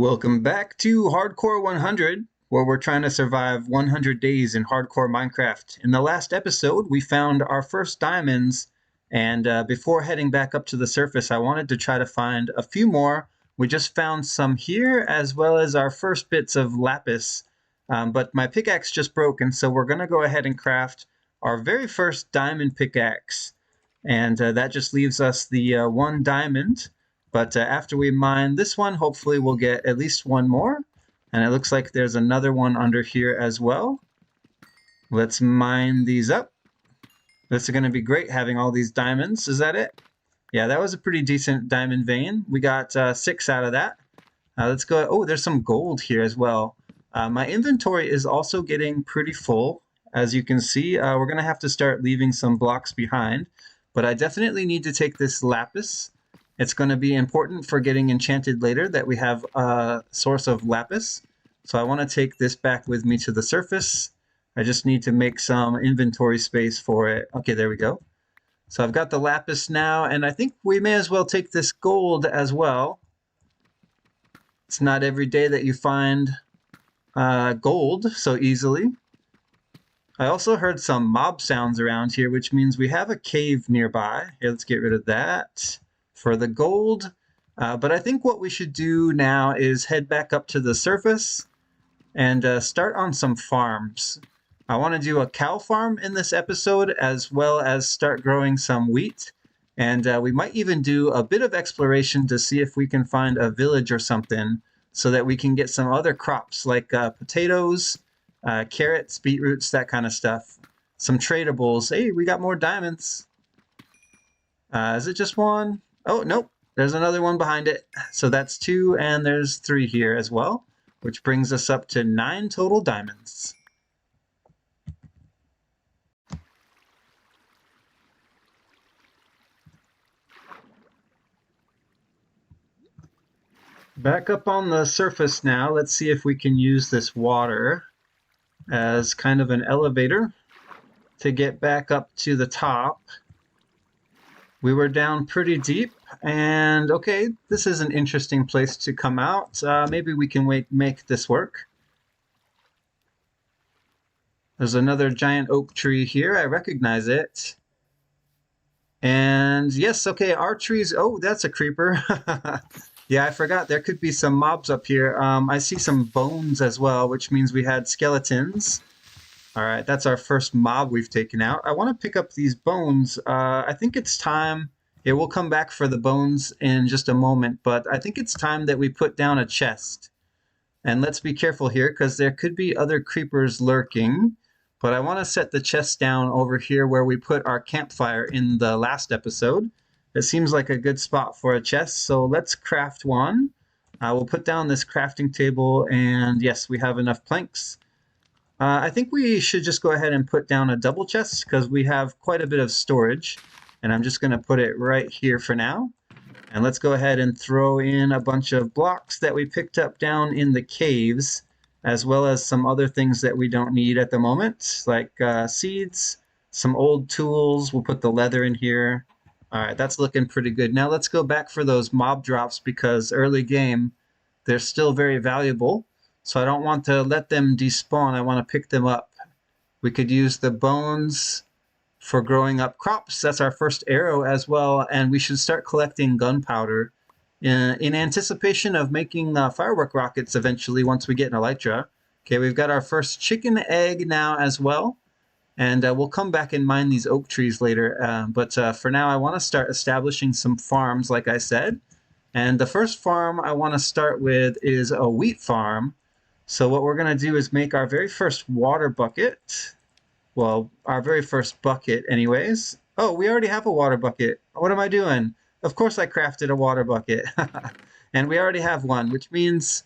Welcome back to Hardcore 100, where we're trying to survive 100 days in hardcore Minecraft. In the last episode, we found our first diamonds, and before heading back up to the surface, I wanted to try to find a few more. We just found some here, as well as our first bits of lapis, but my pickaxe just broke, and so we're going to go ahead and craft our very first diamond pickaxe, and that just leaves us the one diamond. But after we mine this one, hopefully we'll get at least one more. And it looks like there's another one under here as well. Let's mine these up. This is going to be great having all these diamonds. Is that it? Yeah, that was a pretty decent diamond vein. We got 6 out of that. Let's go. Oh, there's some gold here as well. My inventory is also getting pretty full. As you can see, we're going to have to start leaving some blocks behind. But I definitely need to take this lapis. It's going to be important for getting enchanted later that we have a source of lapis. So I want to take this back with me to the surface. I just need to make some inventory space for it. Okay, there we go. So I've got the lapis now, and I think we may as well take this gold as well. It's not every day that you find gold so easily. I also heard some mob sounds around here, which means we have a cave nearby. Here, let's get rid of that for the gold. But I think what we should do now is head back up to the surface and start on some farms. I want to do a cow farm in this episode, as well as start growing some wheat. And we might even do a bit of exploration to see if we can find a village or something so that we can get some other crops like potatoes, carrots, beetroots, that kind of stuff. Some tradables. Hey, we got more diamonds. Is it just one? Oh, nope. There's another one behind it. So that's 2, and there's 3 here as well, which brings us up to 9 total diamonds. Back up on the surface now. Let's see if we can use this water as kind of an elevator to get back up to the top. We were down pretty deep, and okay, this is an interesting place to come out. Maybe we can make this work. There's another giant oak tree here. I recognize it. And yes, okay, our trees. Oh, that's a creeper. Yeah, I forgot there could be some mobs up here. I see some bones as well, which means we had skeletons. All right, that's our first mob we've taken out. I want to pick up these bones. I think it's time. It will come back for the bones in just a moment, but I think it's time that we put down a chest. And let's be careful here because there could be other creepers lurking. But I want to set the chest down over here where we put our campfire in the last episode. It seems like a good spot for a chest, so let's craft one. We'll put down this crafting table, and yes, we have enough planks. I think we should just go ahead and put down a double chest because we have quite a bit of storage. And I'm just going to put it right here for now. And let's go ahead and throw in a bunch of blocks that we picked up down in the caves, as well as some other things that we don't need at the moment, like seeds, some old tools. We'll put the leather in here. All right, that's looking pretty good. Now let's go back for those mob drops because early game, they're still very valuable. So I don't want to let them despawn. I want to pick them up. We could use the bones for growing up crops. That's our first arrow as well. And we should start collecting gunpowder in anticipation of making firework rockets eventually once we get an elytra. Okay, we've got our first chicken egg now as well. And we'll come back and mine these oak trees later. But for now, I want to start establishing some farms, like I said. And the first farm I want to start with is a wheat farm. So what we're going to do is make our very first water bucket. Well, our very first bucket anyways. Oh, we already have a water bucket. What am I doing? Of course I crafted a water bucket. And we already have one, which means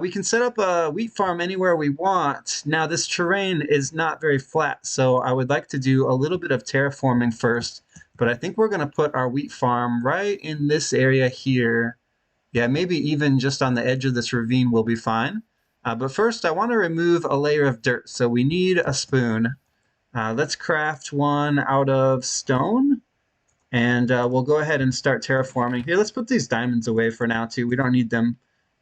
we can set up a wheat farm anywhere we want. Now, this terrain is not very flat, so I would like to do a little bit of terraforming first. But I think we're going to put our wheat farm right in this area here. Yeah, maybe even just on the edge of this ravine will be fine. But first, I want to remove a layer of dirt, so we need a spoon. Let's craft one out of stone, and we'll go ahead and start terraforming. Here, let's put these diamonds away for now, too. We don't need them.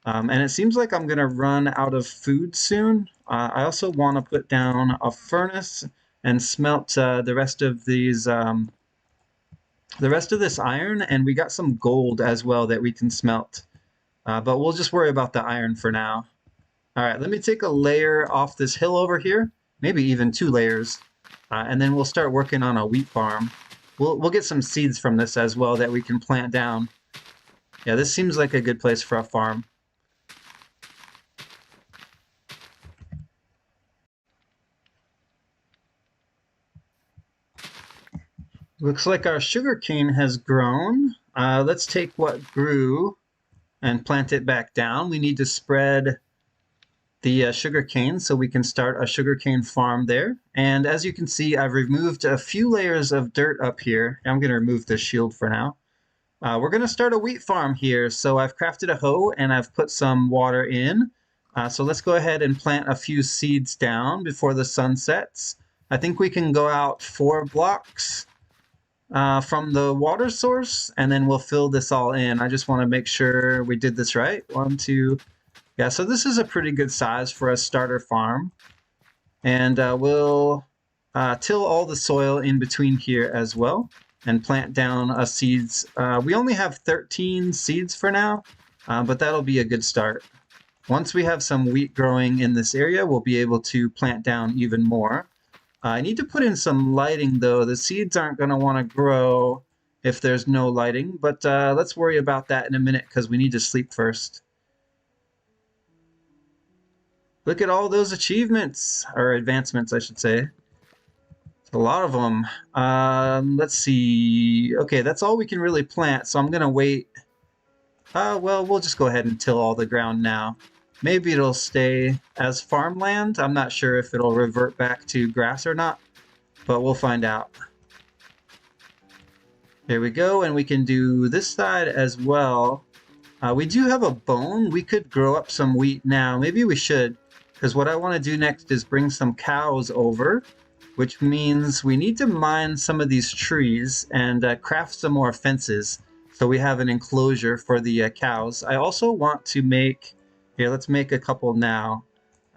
And it seems like I'm going to run out of food soon. I also want to put down a furnace and smelt the rest of this iron, and we got some gold as well that we can smelt. But we'll just worry about the iron for now. All right, let me take a layer off this hill over here, maybe even 2 layers, and then we'll start working on a wheat farm. We'll get some seeds from this as well that we can plant down. Yeah, this seems like a good place for a farm. Looks like our sugarcane has grown. Let's take what grew and plant it back down. We need to spread the sugarcane so we can start a sugarcane farm there. And as you can see, I've removed a few layers of dirt up here. I'm going to remove this shield for now. We're going to start a wheat farm here. So I've crafted a hoe and I've put some water in. So let's go ahead and plant a few seeds down before the sun sets. I think we can go out 4 blocks from the water source, and then we'll fill this all in. I just want to make sure we did this right. 1, 2. Yeah, so this is a pretty good size for a starter farm. And we'll till all the soil in between here as well and plant down seeds. We only have 13 seeds for now, but that'll be a good start. Once we have some wheat growing in this area, we'll be able to plant down even more. I need to put in some lighting, though. The seeds aren't going to want to grow if there's no lighting, but let's worry about that in a minute because we need to sleep first. Look at all those achievements, or advancements, I should say. A lot of them. Let's see. Okay, that's all we can really plant, so I'm going to wait. Well, we'll just go ahead and till all the ground now. Maybe it'll stay as farmland. I'm not sure if it'll revert back to grass or not, but we'll find out. There we go, and we can do this side as well. We do have a bone. We could grow up some wheat now. Maybe we should, because what I want to do next is bring some cows over, which means we need to mine some of these trees and craft some more fences so we have an enclosure for the cows. I also want to make, here, let's make a couple now.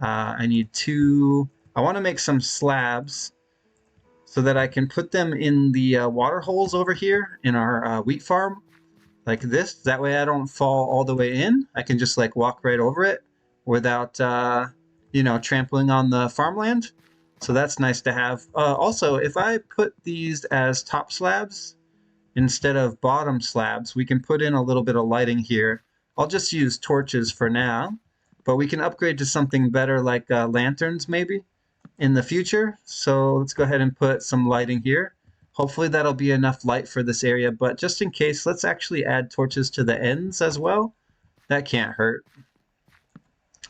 I need 2, I want to make some slabs so that I can put them in the water holes over here in our wheat farm, like this. That way I don't fall all the way in. I can just like walk right over it without, trampling on the farmland. So that's nice to have. Also, if I put these as top slabs instead of bottom slabs, we can put in a little bit of lighting here. I'll just use torches for now, but we can upgrade to something better like lanterns maybe in the future. So let's go ahead and put some lighting here. Hopefully that'll be enough light for this area, but just in case, let's actually add torches to the ends as well. That can't hurt.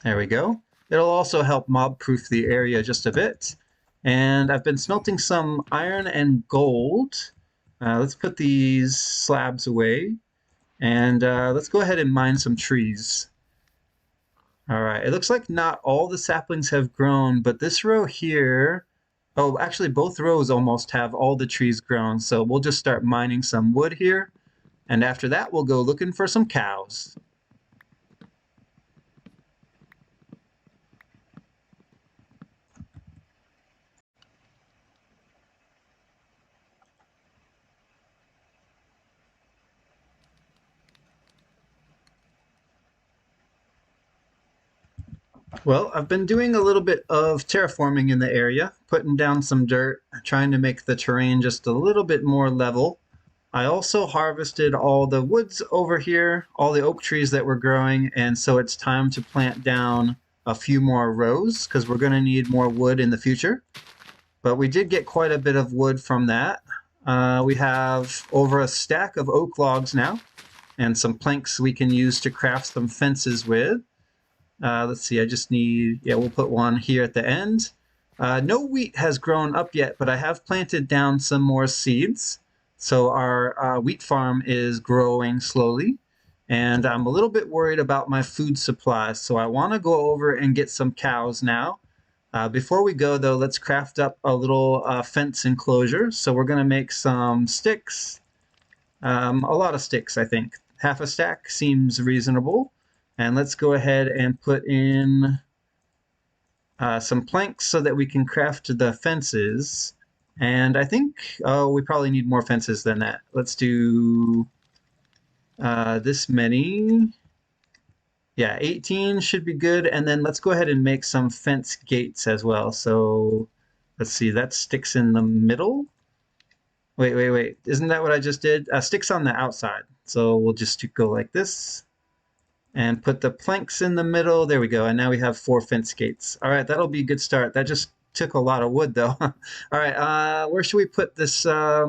There we go. It'll also help mob-proof the area just a bit. And I've been smelting some iron and gold. Let's put these slabs away. And let's go ahead and mine some trees. All right, it looks like not all the saplings have grown, but this row here, oh, actually both rows almost have all the trees grown. So we'll just start mining some wood here. And after that, we'll go looking for some cows. Well, I've been doing a little bit of terraforming in the area, putting down some dirt, trying to make the terrain just a little bit more level. I also harvested all the woods over here, all the oak trees that were growing, and so it's time to plant down a few more rows because we're going to need more wood in the future. But we did get quite a bit of wood from that. We have over a stack of oak logs now, and some planks we can use to craft some fences with. Let's see, I just need, yeah, we'll put one here at the end. No wheat has grown up yet, but I have planted down some more seeds. So our wheat farm is growing slowly. And I'm a little bit worried about my food supply. So I want to go over and get some cows now. Before we go, though, let's craft up a little fence enclosure. So we're going to make some sticks. A lot of sticks, I think. Half a stack seems reasonable. And let's go ahead and put in some planks so that we can craft the fences. And I think, oh, we probably need more fences than that. Let's do this many. Yeah, 18 should be good. And then let's go ahead and make some fence gates as well. So let's see, that sticks in the middle. Wait. Isn't that what I just did? Sticks on the outside. So we'll just go like this and put the planks in the middle. There we go. And now we have 4 fence gates. All right, that'll be a good start. That just took a lot of wood though. All right, where should we put this? Yeah,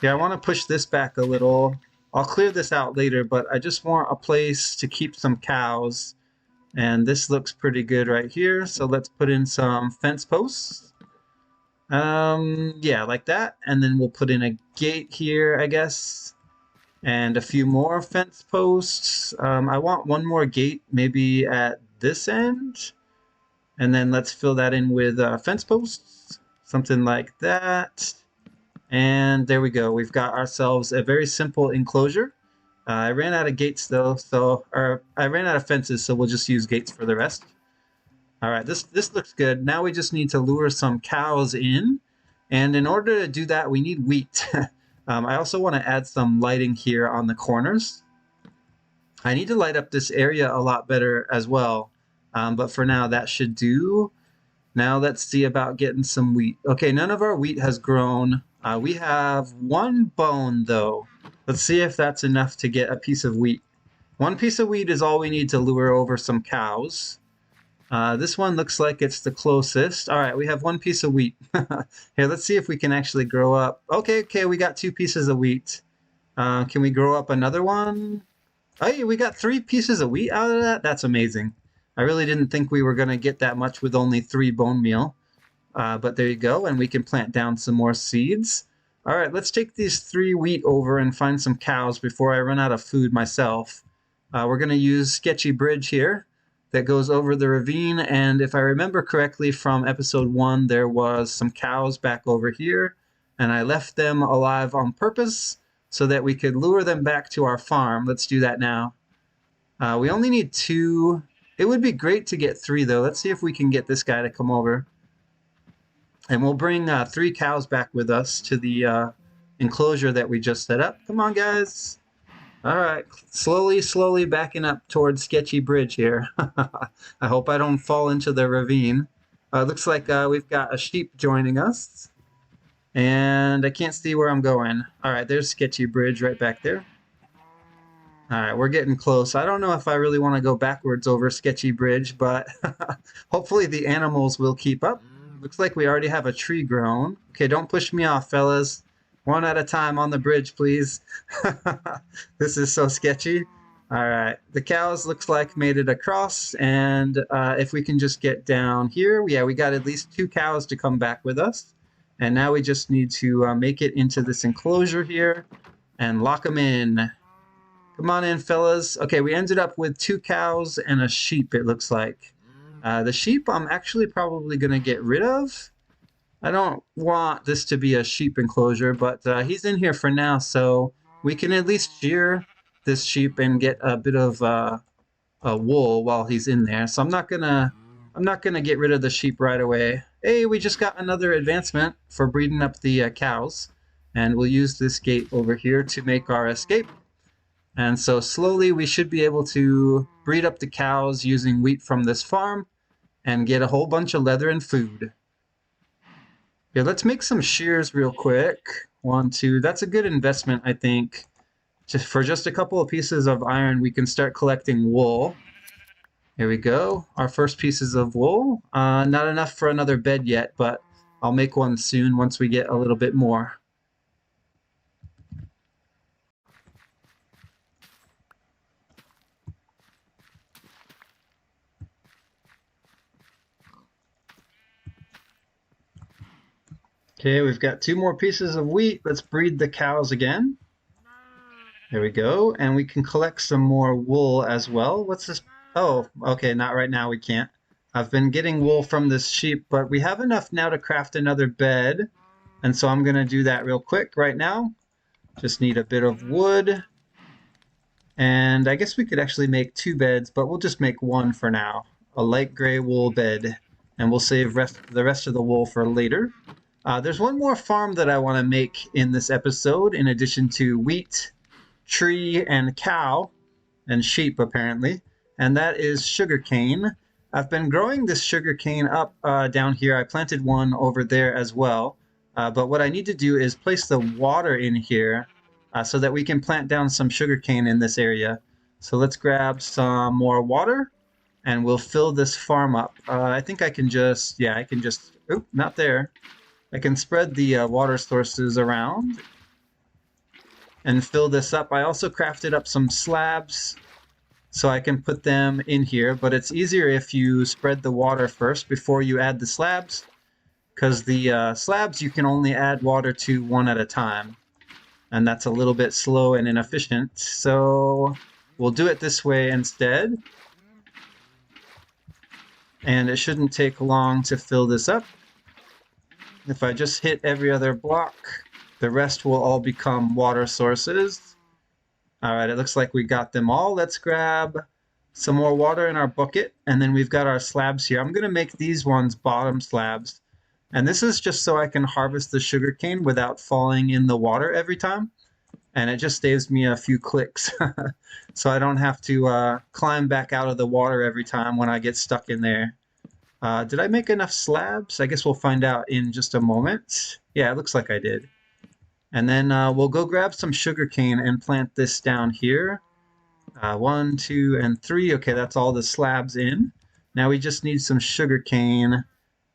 I want to push this back a little. I'll clear this out later, but I just want a place to keep some cows. And this looks pretty good right here. So let's put in some fence posts. Yeah, like that. And then we'll put in a gate here, I guess. And a few more fence posts. I want one more gate maybe at this end. And then let's fill that in with fence posts. Something like that. And there we go. We've got ourselves a very simple enclosure. I ran out of gates though, or I ran out of fences, so we'll just use gates for the rest. All right, this looks good. Now we just need to lure some cows in. And in order to do that, we need wheat. I also want to add some lighting here on the corners. I need to light up this area a lot better as well. But for now, that should do. Now let's see about getting some wheat. Okay, none of our wheat has grown. We have 1 bone though. Let's see if that's enough to get a piece of wheat. 1 piece of wheat is all we need to lure over some cows. This one looks like it's the closest. All right, we have 1 piece of wheat. Here, let's see if we can actually grow up. Okay, we got 2 pieces of wheat. Can we grow up another one? Hey, we got 3 pieces of wheat out of that? That's amazing. I really didn't think we were going to get that much with only 3 bone meal. But there you go, and we can plant down some more seeds. All right, let's take these 3 wheat over and find some cows before I run out of food myself. We're going to use Sketchy Bridge here that goes over the ravine, and if I remember correctly from episode 1, there was some cows back over here, and I left them alive on purpose so that we could lure them back to our farm. Let's do that now. We only need 2. It would be great to get 3, though. Let's see if we can get this guy to come over. And we'll bring 3 cows back with us to the enclosure that we just set up. Come on, guys. All right, slowly backing up towards Sketchy Bridge here. I hope I don't fall into the ravine. Looks like we've got a sheep joining us. And I can't see where I'm going. All right, there's Sketchy Bridge right back there. All right, we're getting close. I don't know if I really want to go backwards over Sketchy Bridge, but hopefully the animals will keep up. Looks like we already have a tree grown. Okay, don't push me off, fellas. 1 at a time on the bridge, please. This is so sketchy. All right, the cows looks like made it across, and if we can just get down here, yeah, we got at least 2 cows to come back with us. And now we just need to make it into this enclosure here and lock them in. Come on in, fellas. Okay, we ended up with 2 cows and a sheep, it looks like. The sheep I'm actually probably going to get rid of. I don't want this to be a sheep enclosure, but he's in here for now, so we can at least shear this sheep and get a bit of wool while he's in there. So I'm not gonna get rid of the sheep right away. Hey, we just got another advancement for breeding up the cows, and we'll use this gate over here to make our escape. And so slowly we should be able to breed up the cows using wheat from this farm and get a whole bunch of leather and food. Yeah, let's make some shears real quick. 1, 2. That's a good investment, I think. For just a couple of pieces of iron, we can start collecting wool. Here we go. Our first pieces of wool. Not enough for another bed yet, but I'll make one soon once we get a little bit more. Okay, we've got 2 more pieces of wheat. Let's breed the cows again. There we go. And we can collect some more wool as well. What's this? Oh, okay, not right now. We can't. I've been getting wool from this sheep, but we have enough now to craft another bed. And so I'm going to do that real quick right now. Just need a bit of wood. And I guess we could actually make 2 beds, but we'll just make one for now. A light gray wool bed. And we'll save the rest of the wool for later. There's one more farm that I want to make in this episode, in addition to wheat, tree, and cow, and sheep apparently, and that is sugarcane. I've been growing this sugarcane up down here. I planted one over there as well, but what I need to do is place the water in here so that we can plant down some sugarcane in this area. So let's grab some more water and we'll fill this farm up. I think I can just, yeah, I can just, oop, not there. I can spread the water sources around and fill this up. I also crafted up some slabs so I can put them in here, but it's easier if you spread the water first before you add the slabs, because the slabs you can only add water to one at a time, and that's a little bit slow and inefficient, so we'll do it this way instead. And it shouldn't take long to fill this up. If I just hit every other block, the rest will all become water sources. All right, it looks like we got them all. Let's grab some more water in our bucket, and then we've got our slabs here. I'm going to make these ones bottom slabs, and this is just so I can harvest the sugarcane without falling in the water every time, and it just saves me a few clicks, so I don't have to climb back out of the water every time when I get stuck in there. Did I make enough slabs? I guess we'll find out in just a moment. Yeah, it looks like I did. And then we'll go grab some sugarcane and plant this down here. 1, 2, and 3. Okay, that's all the slabs in. Now we just need some sugarcane.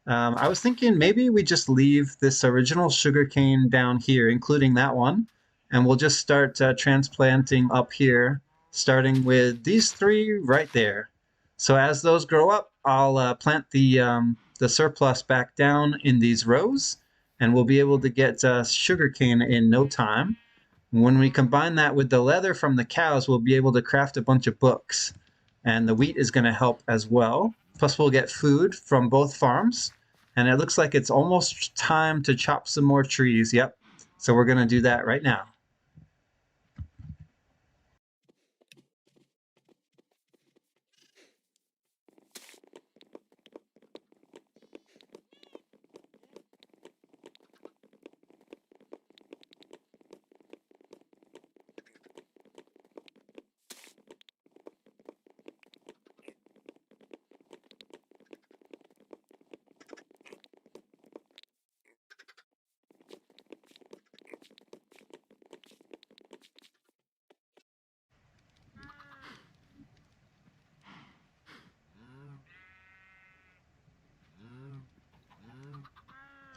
I was thinking maybe we just leave this original sugarcane down here, including that one, and we'll just start transplanting up here, starting with these 3 right there. So as those grow up, I'll plant the surplus back down in these rows, and we'll be able to get sugarcane in no time. When we combine that with the leather from the cows, we'll be able to craft a bunch of books. And the wheat is going to help as well. Plus, we'll get food from both farms. And it looks like it's almost time to chop some more trees. Yep. So we're going to do that right now.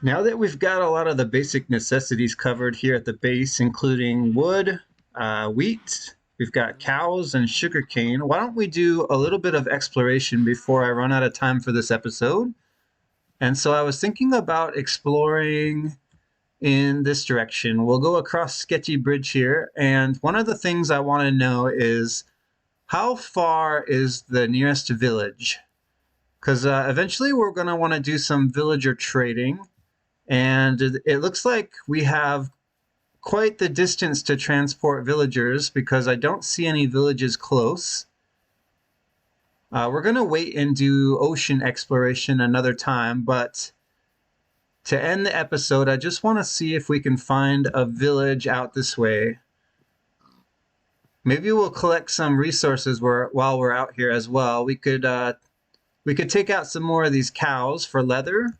Now that we've got a lot of the basic necessities covered here at the base, including wood, wheat, we've got cows and sugarcane, why don't we do a little bit of exploration before I run out of time for this episode? And so I was thinking about exploring in this direction. We'll go across Sketchy Bridge here, and one of the things I want to know is how far is the nearest village? Because eventually we're going to want to do some villager trading, and it looks like we have quite the distance to transport villagers because I don't see any villages close. We're going to wait and do ocean exploration another time, but to end the episode, I just want to see if we can find a village out this way. Maybe we'll collect some resources while we're out here as well. We could take out some more of these cows for leather,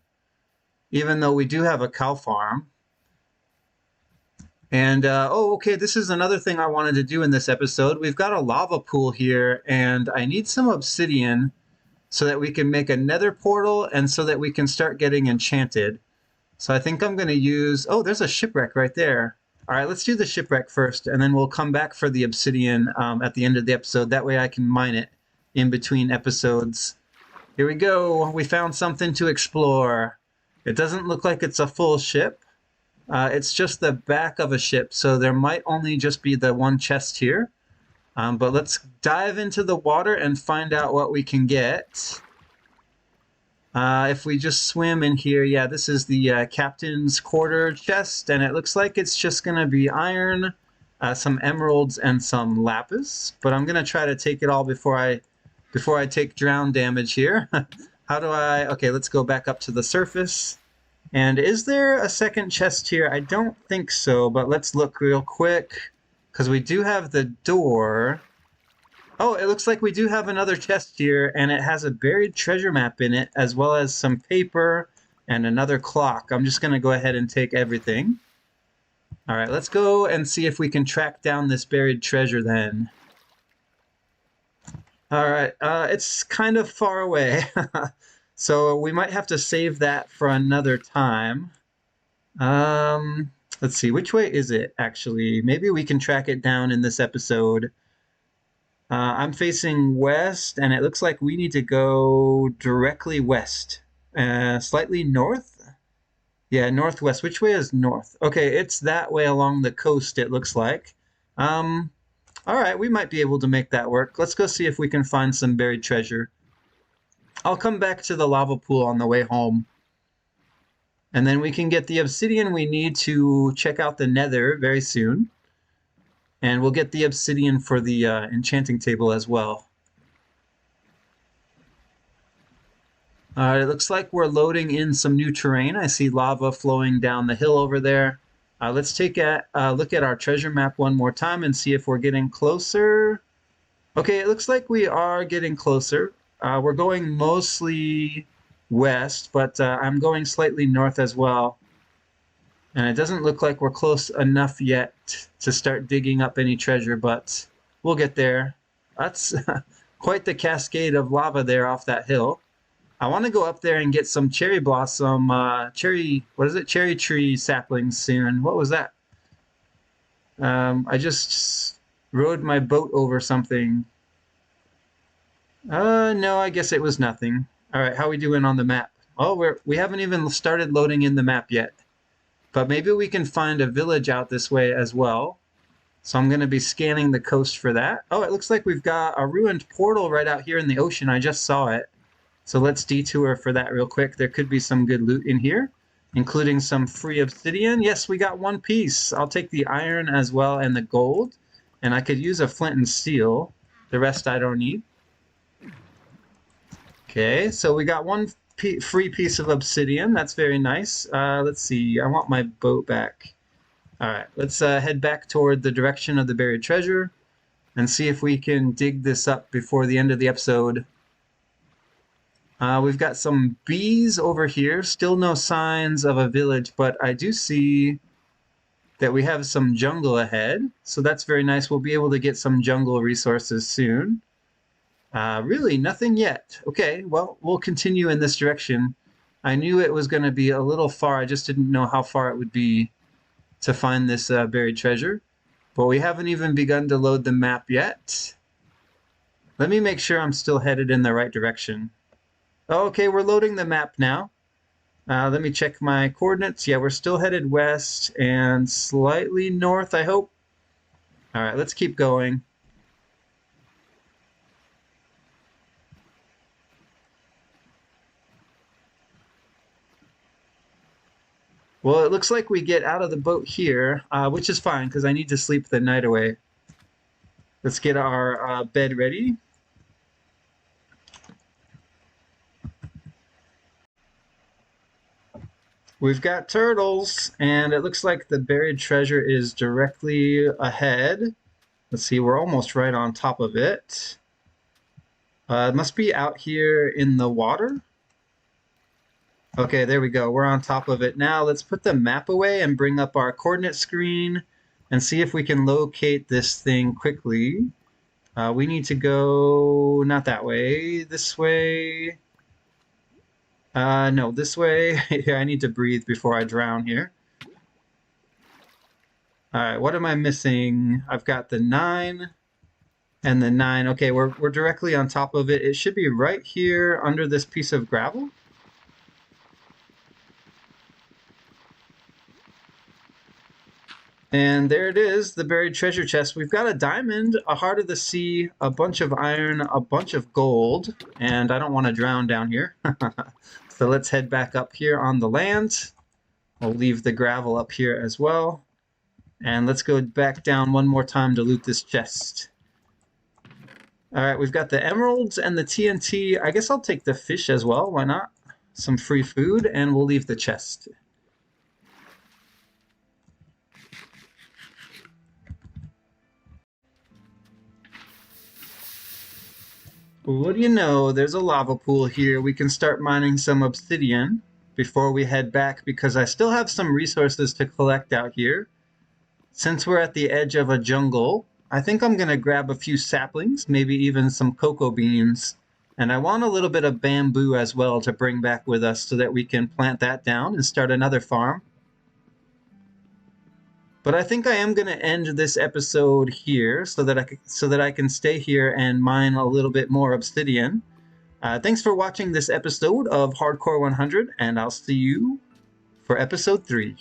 even though we do have a cow farm. And, oh, okay, this is another thing I wanted to do in this episode. We've got a lava pool here, and I need some obsidian so that we can make a nether portal and so that we can start getting enchanted. So I think I'm going to use... Oh, there's a shipwreck right there. All right, let's do the shipwreck first, and then we'll come back for the obsidian at the end of the episode. That way I can mine it in between episodes. Here we go. We found something to explore. It doesn't look like it's a full ship. It's just the back of a ship, so there might only just be the one chest here. But let's dive into the water and find out what we can get. If we just swim in here, yeah, this is the captain's quarter chest, and it looks like it's just going to be iron, some emeralds, and some lapis. But I'm gonna try to take it all before I take drown damage here. How do I? Okay, let's go back up to the surface. And is there a second chest here? I don't think so, but let's look real quick because we do have the door. Oh, it looks like we do have another chest here, and it has a buried treasure map in it, as well as some paper and another clock. I'm just going to go ahead and take everything. All right, let's go and see if we can track down this buried treasure then. All right, it's kind of far away, so we might have to save that for another time. Let's see, which way is it, actually? Maybe we can track it down in this episode. I'm facing west, and it looks like we need to go directly west. Slightly north? Yeah, northwest. Which way is north? Okay, it's that way along the coast, it looks like. Um, all right, we might be able to make that work. Let's go see if we can find some buried treasure. I'll come back to the lava pool on the way home. And then we can get the obsidian we need to check out the nether very soon. And we'll get the obsidian for the enchanting table as well. It looks like we're loading in some new terrain. I see lava flowing down the hill over there. Let's take a look at our treasure map one more time and see if we're getting closer. Okay, it looks like we are getting closer. We're going mostly west, but I'm going slightly north as well. And it doesn't look like we're close enough yet to start digging up any treasure, but we'll get there. That's quite the cascade of lava there off that hill. I want to go up there and get some cherry blossom, cherry tree saplings soon. What was that? I just rode my boat over something. No, I guess it was nothing. All right, how we doing on the map? Oh, we haven't even started loading in the map yet. But maybe we can find a village out this way as well. So I'm going to be scanning the coast for that. Oh, it looks like we've got a ruined portal right out here in the ocean. I just saw it. So let's detour for that real quick. There could be some good loot in here, including some free obsidian. Yes, we got one piece. I'll take the iron as well and the gold. And I could use a flint and steel. The rest I don't need. Okay, so we got one free piece of obsidian. That's very nice. Let's see. I want my boat back. All right, let's head back toward the direction of the buried treasure and see if we can dig this up before the end of the episode. We've got some bees over here. Still no signs of a village, but I do see that we have some jungle ahead. So that's very nice. We'll be able to get some jungle resources soon. Really, nothing yet. Okay, well, we'll continue in this direction. I knew it was going to be a little far. I just didn't know how far it would be to find this buried treasure. But we haven't even begun to load the map yet. Let me make sure I'm still headed in the right direction. Okay, we're loading the map now. Let me check my coordinates. Yeah, we're still headed west and slightly north, I hope. All right, let's keep going. Well, it looks like we get out of the boat here, which is fine because I need to sleep the night away. Let's get our bed ready. We've got turtles, and it looks like the buried treasure is directly ahead. Let's see, we're almost right on top of it. It must be out here in the water. Okay, there we go. We're on top of it now. Let's put the map away and bring up our coordinate screen and see if we can locate this thing quickly. We need to go not that way, this way. No, this way. I need to breathe before I drown here. All right, what am I missing? I've got the 9 and the 9. Okay, we're directly on top of it. It should be right here under this piece of gravel. And there it is, the buried treasure chest. We've got a diamond, a heart of the sea, a bunch of iron, a bunch of gold, and I don't want to drown down here. So let's head back up here on the land. We'll leave the gravel up here as well. And let's go back down one more time to loot this chest. All right, we've got the emeralds and the TNT. I guess I'll take the fish as well. Why not? Some free food, and we'll leave the chest. What do you know? There's a lava pool here. We can start mining some obsidian before we head back because I still have some resources to collect out here. Since we're at the edge of a jungle, I think I'm going to grab a few saplings, maybe even some cocoa beans. And I want a little bit of bamboo as well to bring back with us so that we can plant that down and start another farm. But I think I am going to end this episode here so that I can stay here and mine a little bit more obsidian. Thanks for watching this episode of Hardcore 100, and I'll see you for episode 3.